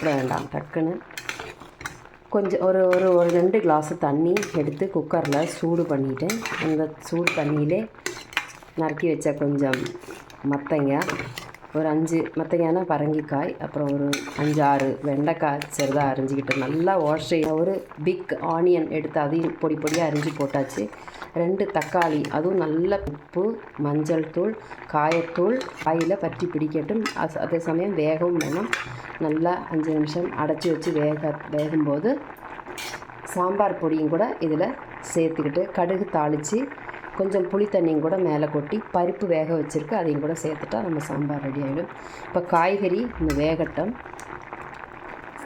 வேண்டாம். டக்குன்னு கொஞ்சம் ஒரு ஒரு ஒரு 2 கிளாஸு தண்ணி எடுத்து குக்கரில் சூடு பண்ணிவிட்டேன். அந்த சூடு தண்ணியிலே நறுக்கி வச்ச கொஞ்சம் மத்தங்காய், ஒரு 5 மத்தங்காய்னா பரங்கிக்காய், அப்புறம் ஒரு 5 6 வெண்டைக்காய் சிறுதாக அரிஞ்சிக்கிட்டு நல்லா ஒரு பிக் ஆனியன் எடுத்து அதையும் பொடி பொடியாக அரிஞ்சு போட்டாச்சு. 2 தக்காளி, அதுவும் நல்ல உப்பு, மஞ்சள் தூள், காயத்தூள், காயில் பற்றி பிடிக்கட்டும். அதே சமயம் வேகவும் வேணும். நல்லா 5 நிமிஷம் அடைச்சி வச்சு வேகும்போது சாம்பார் பொடியும் கூட இதில் சேர்த்துக்கிட்டு கடுகு தாளித்து கொஞ்சம் புளி தண்ணியும் கூட மேலே கொட்டி பருப்பு வேக வச்சுருக்கு அதையும் கூட சேர்த்துட்டா நம்ம சாம்பார் ரெடி ஆகிடும். இப்போ காய்கறி இந்த வேகட்டும்.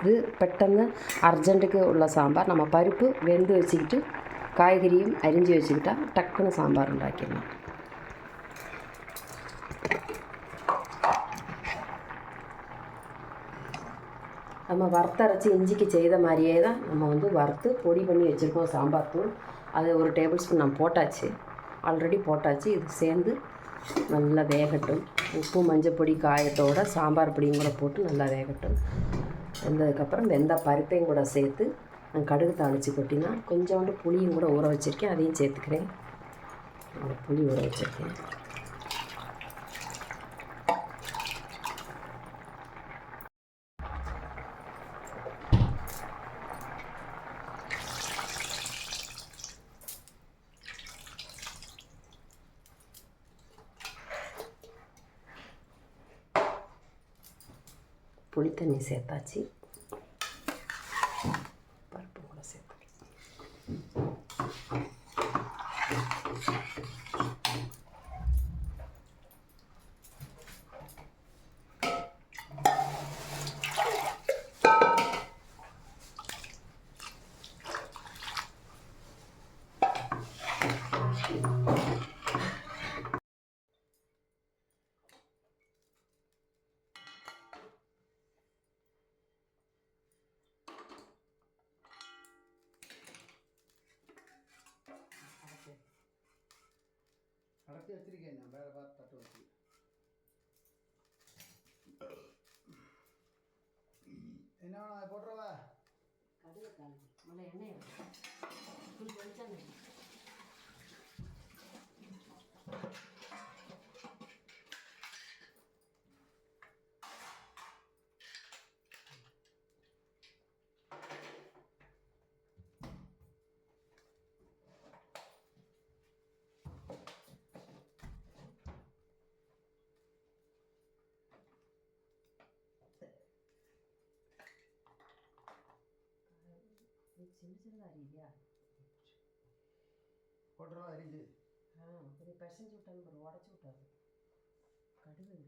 இது பெட்டன்னு அர்ஜென்ட்டுக்கு உள்ள சாம்பார். நம்ம பருப்பு வெந்து வச்சுக்கிட்டு காய்கறியும் அரிஞ்சு வச்சுக்கிட்டா டக்குன்னு சாம்பார் உண்டாக்கிடலாம். நம்ம வறுத்தரைச்சி இஞ்சிக்கு செய்த மாதிரியே தான் நம்ம வறுத்து பொடி பண்ணி வச்சுருக்கோம் சாம்பார் தூள். அது ஒரு டேபிள் ஸ்பூன் நான் போட்டாச்சு, ஆல்ரெடி போட்டாச்சு. இது சேர்ந்து நல்லா வேகட்டும். உப்பு மஞ்சள் பொடி காயத்தோடு சாம்பார் பொடியும் கூட போட்டு நல்லா வேகட்டும். வெந்ததுக்கப்புறம் வெந்த பருப்பையும் கூட சேர்த்து நான் கடுகு தாளித்து கொட்டினா கொஞ்சோண்டு புளியும் கூட ஊற வச்சுருக்கேன், அதையும் சேர்த்துக்கிறேன். புளி ஊற வச்சுருக்கேன். புளி தண்ணி சேர்த்தாச்சு, பருப்பு கூட சேர்த்து அடக்கி வச்சிருக்கேன். நான் வேறு பார்த்து தட்டு வச்சு என்ன வேணும் அதை போட்டுறவா? கடுகு தாளிச்சு முதல்ல எண்ணெய் புளி வெளிச்சம் சின்ன சின்னதாக அறியா போட்டுறவா அரிஞ்சு கொஞ்சம் பிசைஞ்சு விட்டாலும் உடச்சி விட்டாது. கடுகு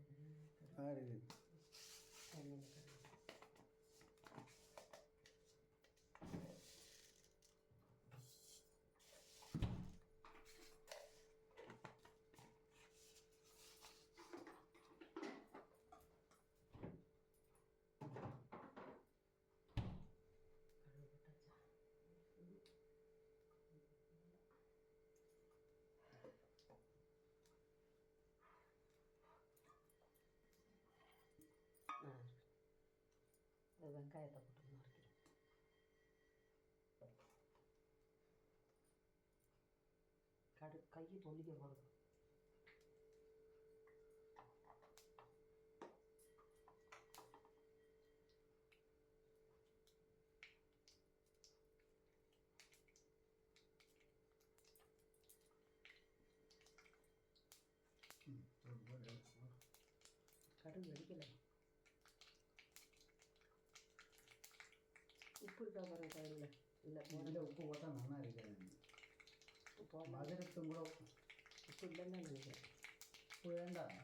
வெங்காயத்தை போட்டு நறுக்கிறேன். கையை தொல்லிக்க போகிறது. கடுகு வெடிக்கலை. உப்பு இருக்கா பாருங்க கடுகுல. இல்லை உப்பு போட்டால் நல்லா இருக்கிறேன். மதுரத்தும் கூட உப்பு இல்லைன்னு நினைக்கிறேன். உப்பு வேண்டாம்.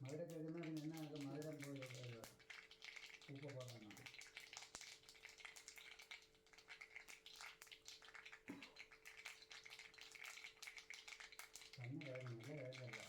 மதுரத்துக்கு என்ன நீங்கள் மதுரம் போய் உப்பு போடலாம். தண்ணி வேணும், நல்லா வேகலாம்.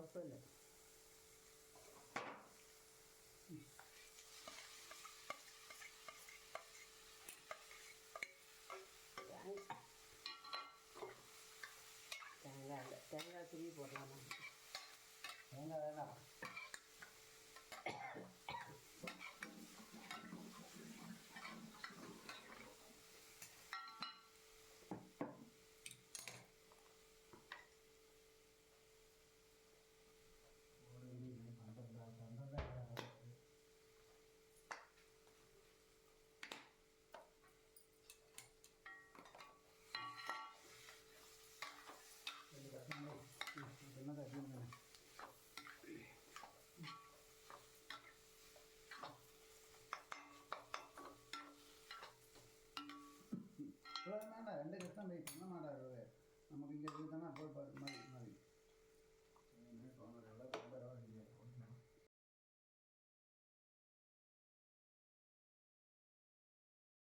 குழப்பம் இல்லை. தேங்காய் இல்லை, தேங்காய் துருவி போடலாமா? தேங்காய் வேணாம். என்னதான் வேண்டாம், 2 கஷ்டம் போய் பண்ண மாட்டார். நமக்கு இங்கே இது தானே போய் மாதிரி